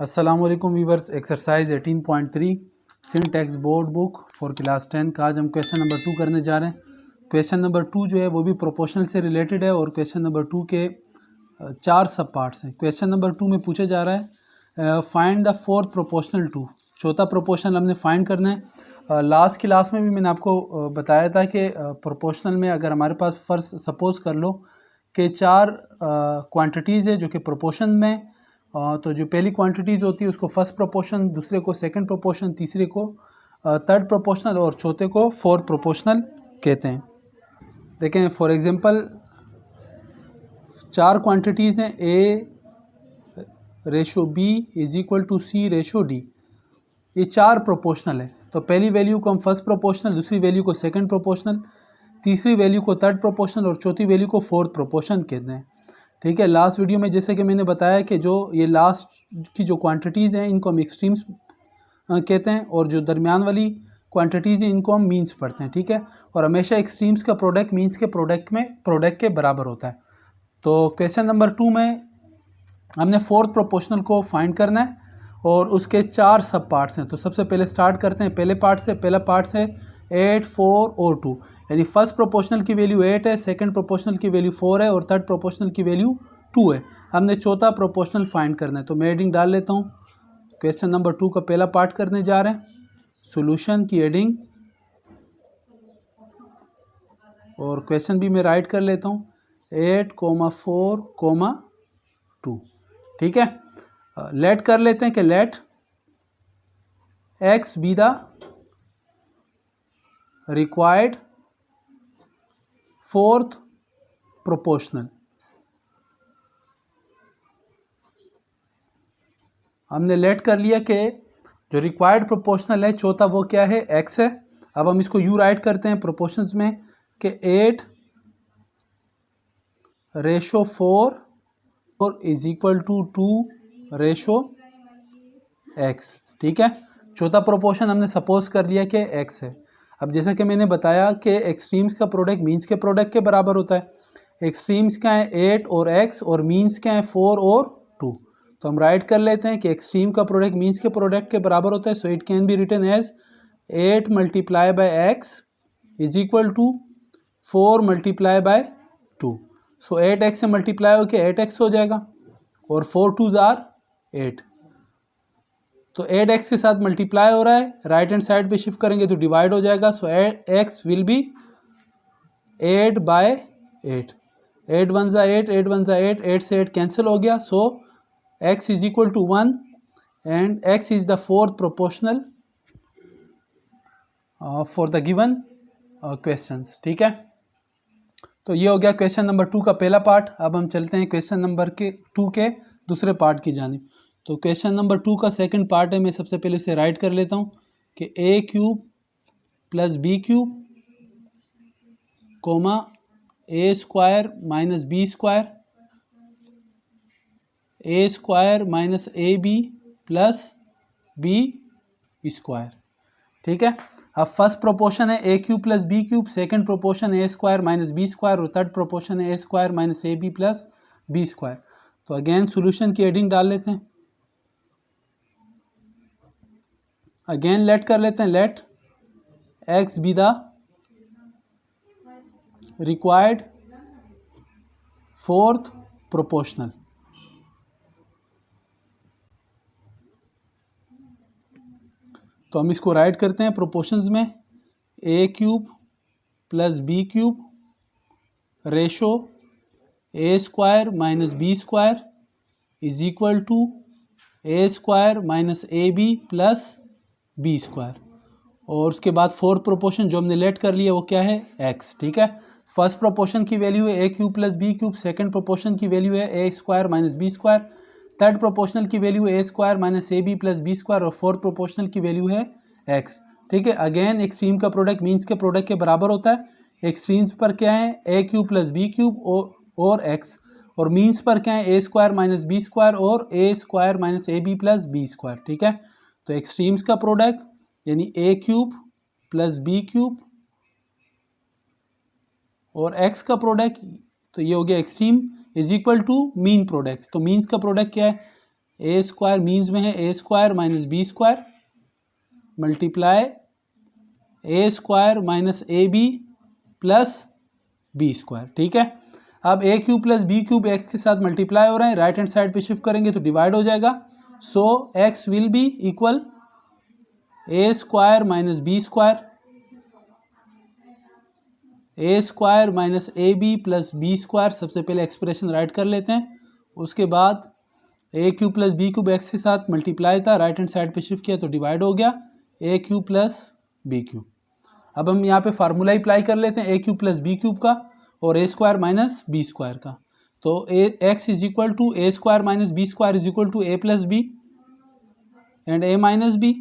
अस्सलाम वालेकुम viewers. Exercise 18.3 सिंटैक्स बोर्ड बुक फॉर क्लास 10 का आज हम क्वेश्चन नंबर 2 करने जा रहे हैं। क्वेश्चन नंबर 2 जो है वो भी प्रोपोर्शनल से रिलेटेड है और क्वेश्चन नंबर 2 के 4 सब पार्ट्स हैं। क्वेश्चन नंबर 2 में पूछा जा रहा है find the fourth proportional to. चौथा प्रोपोर्शनल हमने फाइंड करना है। लास्ट क्लास में भी मैंने आपको बताया था कि प्रोपोर्शनल में अगर हमारे पास फर्स्ट सपोज कर लो कि 4 क्वांटिटीज़ है जो कि प्रोपोर्शन में, तो जो पहली क्वांटिटीज़ होती है उसको फर्स्ट प्रोपोर्शन, दूसरे को सेकंड प्रोपोर्शन, तीसरे को थर्ड प्रोपोर्शनल और चौथे को फोर्थ प्रोपोर्शनल कहते हैं। देखें फॉर एग्जांपल 4 क्वांटिटीज़ हैं A ratio B is equal to C ratio D। ये 4 प्रोपोर्शनल है, तो पहली वैल्यू को हम फर्स्ट प्रोपोर्शनल, दूसरी वैल्यू को सेकंड प्रोपोर्शनल, तीसरी वैल्यू को थर्ड प्रोपोर्शनल और चौथी वैल्यू को फोर्थ प्रोपोर्शन कहते हैं। ठीक है, लास्ट वीडियो में जैसे कि मैंने बताया कि जो ये लास्ट की जो क्वांटिटीज़ हैं इनको हम एक्सट्रीम्स कहते हैं और जो दरमियान वाली क्वांटिटीज़ हैं इनको हम मीन्स पढ़ते हैं। ठीक है, और हमेशा एक्सट्रीम्स का प्रोडक्ट मीन्स के प्रोडक्ट के बराबर होता है। तो क्वेश्चन नंबर 2 में हमने फोर्थ प्रोपोर्शनल को फाइंड करना है और उसके 4 सब पार्ट्स हैं। तो सबसे पहले स्टार्ट करते हैं पहले पार्ट से। पहला पार्ट है 8, 4 और 2, यानी फर्स्ट प्रोपोर्शनल की वैल्यू 8 है, सेकंड प्रोपोर्शनल की वैल्यू 4 है और थर्ड प्रोपोर्शनल की वैल्यू 2 है। हमने चौथा प्रोपोर्शनल फाइंड करना है, तो मैं एडिंग डाल लेता हूँ। क्वेश्चन नंबर 2 का पहला पार्ट करने जा रहे हैं, सॉल्यूशन की एडिंग, और क्वेश्चन भी मैं राइट कर लेता हूँ 8, 4, 2। ठीक है, लेट कर लेते हैं कि let x be the required fourth proportional. हमने लेट कर लिया कि जो रिक्वायर्ड प्रोपोर्शनल है चौथा वो क्या है, x है। अब हम इसको यू राइट करते हैं प्रोपोर्शंस में कि 8 रेशो 4 और is equal to 2 ratio x। ठीक है, चौथा प्रोपोर्शन हमने सपोज कर लिया कि x है। अब जैसा कि मैंने बताया कि एक्सट्रीम्स का प्रोडक्ट मीन्स के प्रोडक्ट के बराबर होता है। एक्सट्रीम्स क्या है 8 और x और मीन्स क्या है 4 और 2। तो हम राइट कर लेते हैं कि एक्सट्रीम का प्रोडक्ट मीन्स के प्रोडक्ट के बराबर होता है। So it can be written as 8 multiply by x is equal to 4 multiply by 2। So 8x से मल्टीप्लाई होकर 8x हो जाएगा और 4 2s आर 8। तो 8x के साथ मल्टीप्लाई हो रहा है, राइट हैंड साइड पे शिफ्ट करेंगे तो डिवाइड हो जाएगा। सो x विल बी 8 बाय 8। 8 1 ज़ा 8, 8 1 ज़ा 8, 8 से 8 कैंसिल हो गया। So x is equal to 1 and x is the fourth proportional for the given questions. ठीक है, तो ये हो गया क्वेश्चन नंबर 2 का पहला पार्ट। अब हम चलते हैं क्वेश्चन नंबर 2 के दूसरे पार्ट की जानिब। तो क्वेश्चन नंबर 2 का सेकंड पार्ट है, मैं सबसे पहले इसे राइट कर लेता हूँ कि a cube plus B cube comma a square minus B square, a square minus A B plus B square. ठीक है, अब फर्स्ट प्रोपोर्शन है a cube plus B cube, second proportion है a square minus B square और third proportion है a square minus A B plus B square. तो again solution की heading डाल लेते हैं। अगेन लेट कर लेते हैं, let x be the required fourth proportional. तो हम इसको राइट करते हैं प्रोपोर्शंस में, a cube plus B cube ratio a square minus B square is equal to a square minus A B plus B square. और उसके बाद fourth proportion जो हमने लेट कर लिया वो क्या है, x। ठीक है, फर्स्ट प्रोपोर्शन की वैल्यू है a cube plus B cube, second proportion की वैल्यू है a square minus B square, third proportional की वैल्यू है a square minus A B plus B square और फोर्थ प्रोपोर्शनल की वैल्यू है x। ठीक है, अगेन एक्सट्रीम का प्रोडक्ट मीन्स के प्रोडक्ट के बराबर होता है। एक्सट्रीम्स पर क्या है a cube plus B cube और x, और मीन्स पर क्या है a square minus B square और a square minus A B plus B square. ठीक है, तो एक्सट्रीम्स का प्रोडक्ट यानी a cube plus B cube और x का प्रोडक्ट, तो ये हो गया extreme is equal to mean product. तो मीन्स का प्रोडक्ट क्या है, ए स्क्वायर मीन्स में है A square minus B square multiply A square minus A B plus B square. ठीक है, अब A cube plus B cube X के साथ मल्टीप्लाई हो रहे हैं, राइट हैंड साइड पे शिफ्ट करेंगे तो डिवाइड हो जाएगा। So X will be equal A square minus B square, A square minus A B plus B square. सबसे पहले एक्सप्रेशन राइट कर लेते हैं, उसके बाद A cube plus B cube X के साथ मल्टीप्लाई था, राइट हैंड साइड पे शिफ्ट किया तो डिवाइड हो गया ए क्यूब प्लस बी क्यूब। अब हम यहाँ पे फार्मूला अप्लाई कर लेते हैं A cube plus B cube का और A square minus B square का। तो A X is equal to A square minus B square is equal to A plus B and A minus B,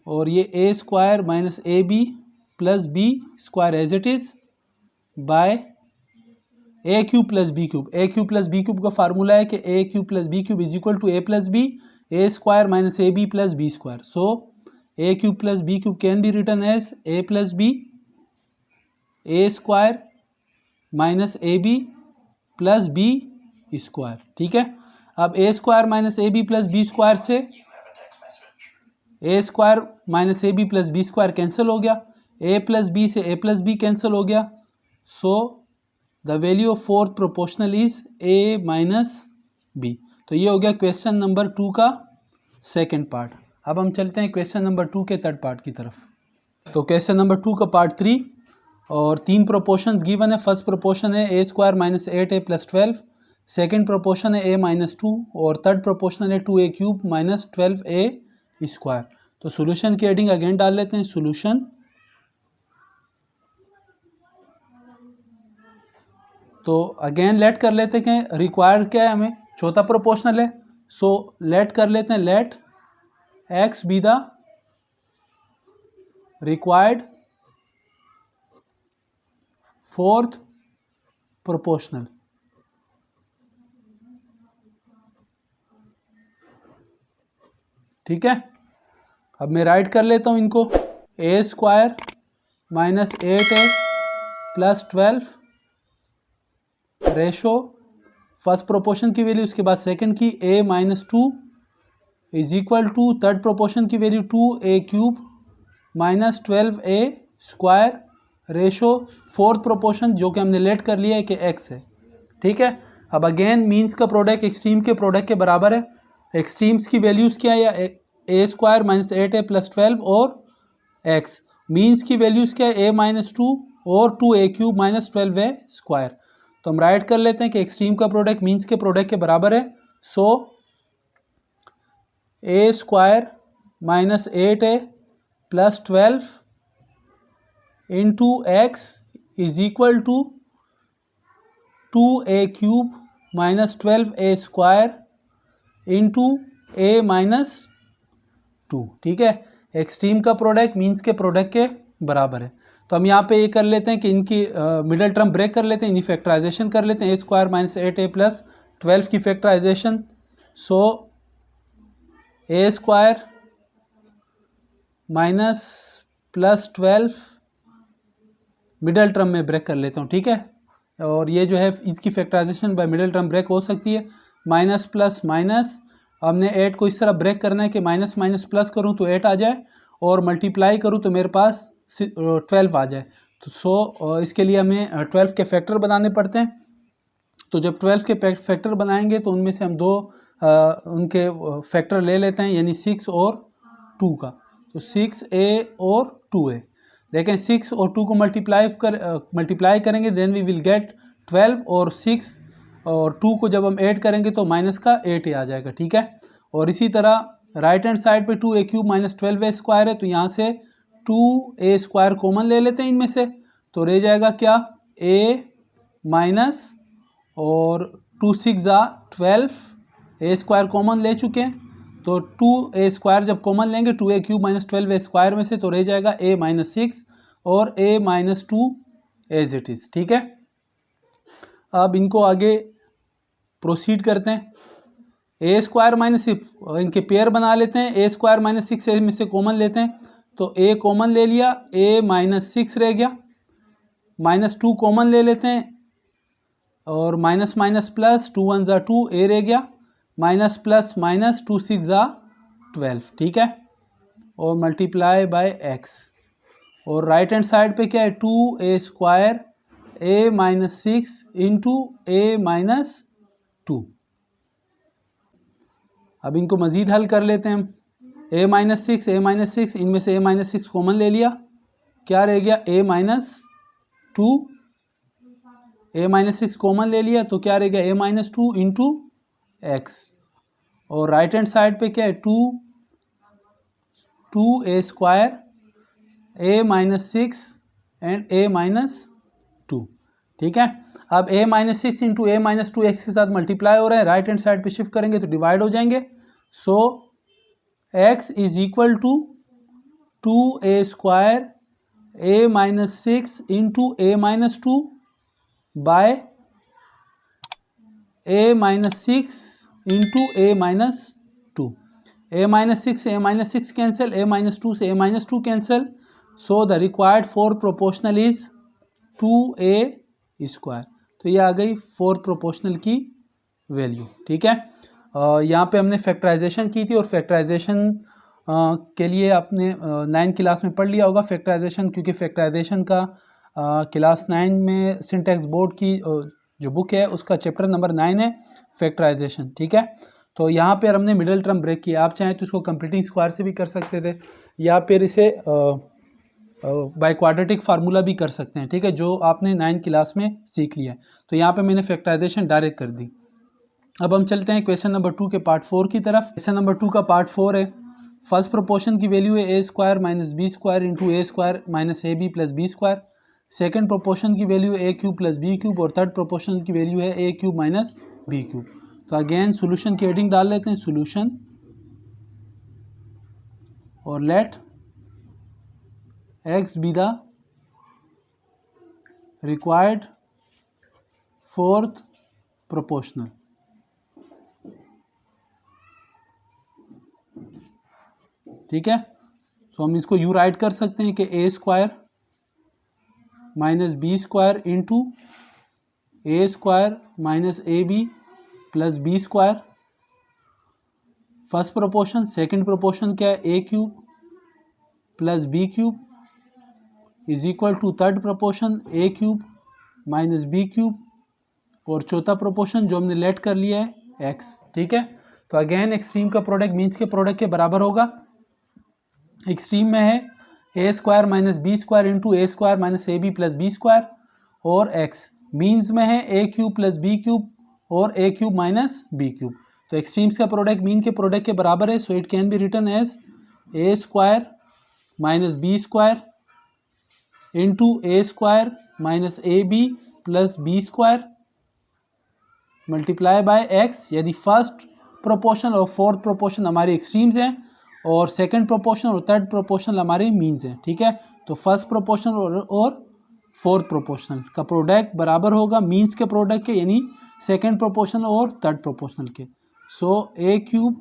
और ये A square minus A B plus B square as it is by A cube plus B cube. A cube plus B cube का formula है कि A cube plus B cube is equal to A plus B, A square minus A B plus B square. So A cube plus B cube can be written as A plus B A square minus A B plus B square. ठीक है, अब A square minus A B plus B square से A square minus A B plus B square cancel हो गया, ए plus B से A plus B cancel हो गया। So the value of fourth proportional is A minus B. तो ये हो गया क्वेश्चन नंबर 2 का सेकंड पार्ट। अब हम चलते हैं क्वेश्चन नंबर 2 के थर्ड पार्ट की तरफ। तो क्वेश्चन नंबर 2 का पार्ट 3 और 3 प्रोपोर्शंस गिवन है। फर्स्ट प्रोपोर्शन है A square minus 8a plus 12, second proportion है ए माइनस 2 और थर्ड प्रोपोर्शन है 2a cube minus 12a square. तो सोल्यूशन की हेडिंग अगेन डाल लेते हैं, सोल्यूशन। तो अगेन लेट कर लेते हैं कि रिक्वायर्ड क्या है हमें, चौथा प्रोपोर्शनल है। सो लेट कर लेते हैं, let X be the required fourth proportional. ठीक है, अब मैं राइट कर लेता हूं इनको, A square minus 8a plus 12 ratio first proportion की वैल्यू, उसके बाद सेकंड की a minus 2 is equal to third proportion की value 2a cube minus 12a square ratio fourth proportion जो कि हमने लेट कर लिया है कि x है। ठीक है, अब अगेन मीन्स का प्रोडक्ट एक्सट्रीम के प्रोडक्ट के बराबर है। एक्सट्रीम्स की वैल्यूज क्या है, या ए स्क्वायर माइनस 8a प्लस 12 और x। मीन्स की वैल्यूज क्या है, a माइनस 2 और 2a cube minus 12a square. तो हम राइट कर लेते हैं कि एक्सट्रीम का प्रोडक्ट मीन्स के प्रोडक्ट के बराबर है। So A square minus 8a plus 12 into X is equal to 2a cube minus 12a square into a minus 2। ठीक है, एक्सट्रीम का प्रोडक्ट मीन्स के प्रोडक्ट के बराबर है। तो हम यहाँ पे ये कर लेते हैं कि इनकी मिडल टर्म ब्रेक कर लेते हैं, इनकी फैक्टराइजेशन कर लेते हैं। A square minus 8a plus 12 की factorisation. So A square minus plus 12 middle term में ब्रेक कर लेता हूँ। ठीक है, और ये जो है इसकी factorization by middle term break हो सकती है। माइनस प्लस माइनस, हमने 8 को इस तरह ब्रेक करना है कि माइनस माइनस प्लस करूँ तो 8 आ जाए और मल्टीप्लाई करूँ तो मेरे पास 12 आ जाए। तो सो इसके लिए हमें 12 के फैक्टर बनाने पड़ते हैं। तो जब 12 के फैक्टर बनाएंगे तो उनमें से हम दो उनके फैक्टर ले लेते हैं, यानी 6 और 2 का। तो 6a और 2a, देखें 6 और 2 को मल्टीप्लाई करेंगे देन वी विल गेट 12, और 6 और 2 को जब हम ऐड करेंगे तो माइनस का 8 आ जाएगा। ठीक है, और इसी तरह राइट हैंड साइड पे 2a cube minus 12a square है, तो यहाँ से 2a स्क्वायर कॉमन ले लेते हैं इनमें से, तो रह जाएगा क्या, a माइनस और 2 6 12, a स्क्वायर कॉमन ले चुके हैं तो 2a स्क्वायर जब कॉमन लेंगे 2a cube minus 12a square में से, तो रह जाएगा a माइनस 6 और a minus 2 as it is. ठीक है, अब इनको आगे प्रोसीड करते हैं। ए स्क्वायर माइनस, इनके पेयर बना लेते हैं। ए स्क्वायर माइनस 6 में से कॉमन लेते हैं, तो a कॉमन ले लिया, a माइनस 6 रह गया। माइनस 2 कॉमन ले लेते हैं और माइनस माइनस प्लस 2 1 2 a रह गया। माइनस प्लस माइनस 2 6 ज़ा 12, ठीक है, और मल्टीप्लाई बाय एक्स, और राइट हैंड साइड पे क्या है 2a² a minus 6 into a minus 2। अब इनको मज़ीद हल कर लेते हैं हम। a माइनस 6 इनमें से a माइनस 6 कॉमन ले लिया, क्या रह गया a minus 2, a minus 6 common ले लिया तो क्या रह गया a माइनस 2 इंटू एक्स, और राइट हैंड साइड पे क्या है 2a² a minus 6 and a minus 2, ठीक है। अब a minus 6 into a minus 2 X के साथ मल्टीप्लाई हो रहा है, राइट हैंड साइड पे शिफ्ट करेंगे तो डिवाइड हो जाएंगे। So x is equal to 2a² a minus 6 into a minus 2 by a minus 6 into a minus 2। a minus 6 से a minus 6 cancel, a minus 2 से a minus 2 cancel, so the required fourth proportional is 2a²। तो ये आ गई fourth proportional की value, ठीक है। यहाँ पे हमने फैक्टराइजेशन की थी, और फैक्टराइजेशन के लिए आपने 9th क्लास में पढ़ लिया होगा फैक्टराइजेशन, क्योंकि फैक्टराइजेशन का क्लास 9 में सिंटैक्स बोर्ड की जो बुक है उसका चैप्टर नंबर 9 है फैक्टराइजेशन, ठीक है। तो यहाँ पर हमने मिडिल टर्म ब्रेक किया, आप चाहें तो इसको कंप्लीटिंग स्क्वायर से भी कर सकते थे, या फिर इसे बाय क्वाड्रेटिक फार्मूला भी कर सकते हैं, ठीक है, जो आपने 9th क्लास में सीख लिया है। तो यहाँ पे मैंने फैक्टराइजेशन डायरेक्ट कर दी। अब हम चलते हैं क्वेश्चन नंबर 2 के पार्ट 4 की तरफ। क्वेश्चन नंबर 2 का पार्ट 4 है, फर्स्ट प्रोपोर्शन की वैल्यू है a² minus b² into a² minus ab plus b²। Second proportion की वैल्यू है a³ प्लस b³ और थर्ड प्रोपोर्शन की वैल्यू है a³ माइनस b³। तो अगेन सोल्यूशन की हेडिंग डाल लेते हैं, सोल्यूशन, और late x be the required fourth proportional। ठीक है, तो हम इसको यूँ राइट कर सकते हैं कि a² minus b² into a² minus ab plus b²। First proportion, second proportion क्या है a³ plus b³ is equal to third proportion a³ minus b³, और चौथा प्रोपोर्शन जो हमने लेट कर लिया है x, ठीक है। तो अगेन एक्सट्रीम का प्रोडक्ट मीन्स के प्रोडक्ट के बराबर होगा। एक्सट्रीम में है a² minus b² into a² minus ab plus b² और x, मीन्स में है a³ प्लस b³ और a³ माइनस b³। तो एक्सट्रीम्स का प्रोडक्ट मीन के प्रोडक्ट के बराबर है, so it can be written as a² minus b² into a² minus ab plus b² multiply by x, यदि फर्स्ट प्रोपोर्शन और फोर्थ प्रोपोर्शन हमारे एक्सट्रीम्स हैं और सेकंड प्रोपोर्शन और थर्ड प्रोपोर्शन हमारे मीन्स हैं, ठीक है। तो फर्स्ट प्रोपोर्शन और फोर्थ प्रोपोर्शनल का प्रोडक्ट बराबर होगा मीन्स के प्रोडक्ट के, यानी सेकंड प्रोपोर्शनल और थर्ड प्रोपोर्शनल के। So a³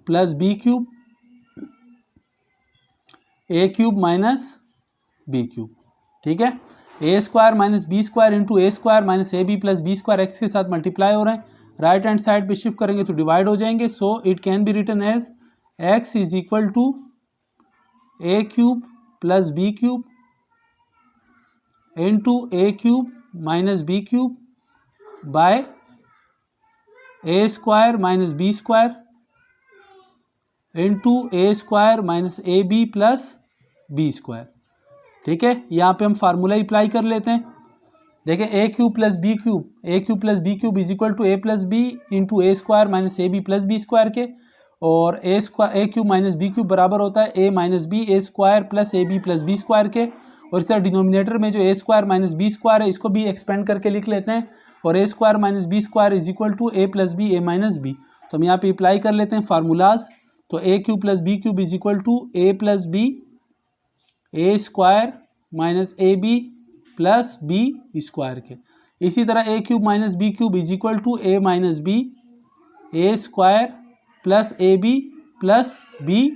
plus b³ a³ minus b³, ठीक है। a² minus b² into a² minus ab plus b² x के साथ मल्टीप्लाई हो रहे हैं, राइट हैंड साइड पे शिफ्ट करेंगे तो डिवाइड हो जाएंगे। So it can be written as x is equal to a³ plus b³ into a³ minus b³ by a² minus b² into a² minus ab plus b², ठीक है। यहाँ पे हम फार्मूला अप्लाई कर लेते हैं। देखें a³ plus b³ is equal to a plus B into a² minus ab plus b² के, और a³ माइनस b³ बराबर होता है a minus B a² plus ab plus b² के, और इस तरह डिनोमिनेटर में जो a² माइनस b² है इसको भी एक्सपेंड करके लिख लेते हैं, और a² minus b² is equal to a plus B a minus B. तो हम यहाँ पे अप्लाई कर लेते हैं फार्मूलाज। तो a³ plus b³ is equal to a plus B a² minus ab plus b² के। इसी तरह a³ minus b³ is equal to a minus B a² plus ab plus b²।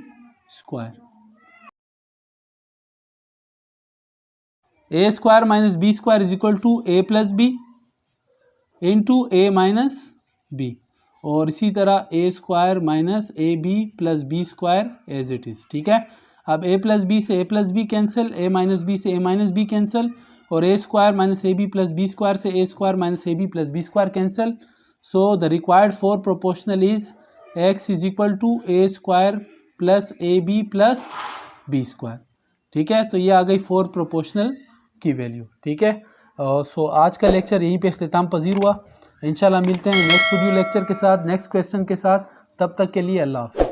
a² minus b² is equal to a plus B into a minus B, और इसी तरह A square minus A B plus B square as it is, ठीक है। अब A plus B से A plus B cancel, A minus B से A minus B cancel, और A square minus A B plus B square से A square minus A B plus B square cancel. So the required fourth proportional is X is equal to A square plus A B plus B square, ठीक है। तो ये आ गई four proportional की value, ठीक है। सो आज का लेक्चर यहीं पे इख्तिताम पजीर हुआ। इंशाल्लाह मिलते हैं नेक्स्ट वीडियो लेक्चर के साथ, नेक्स्ट क्वेश्चन के साथ। तब तक के लिए अल्लाह हाफ़िज़।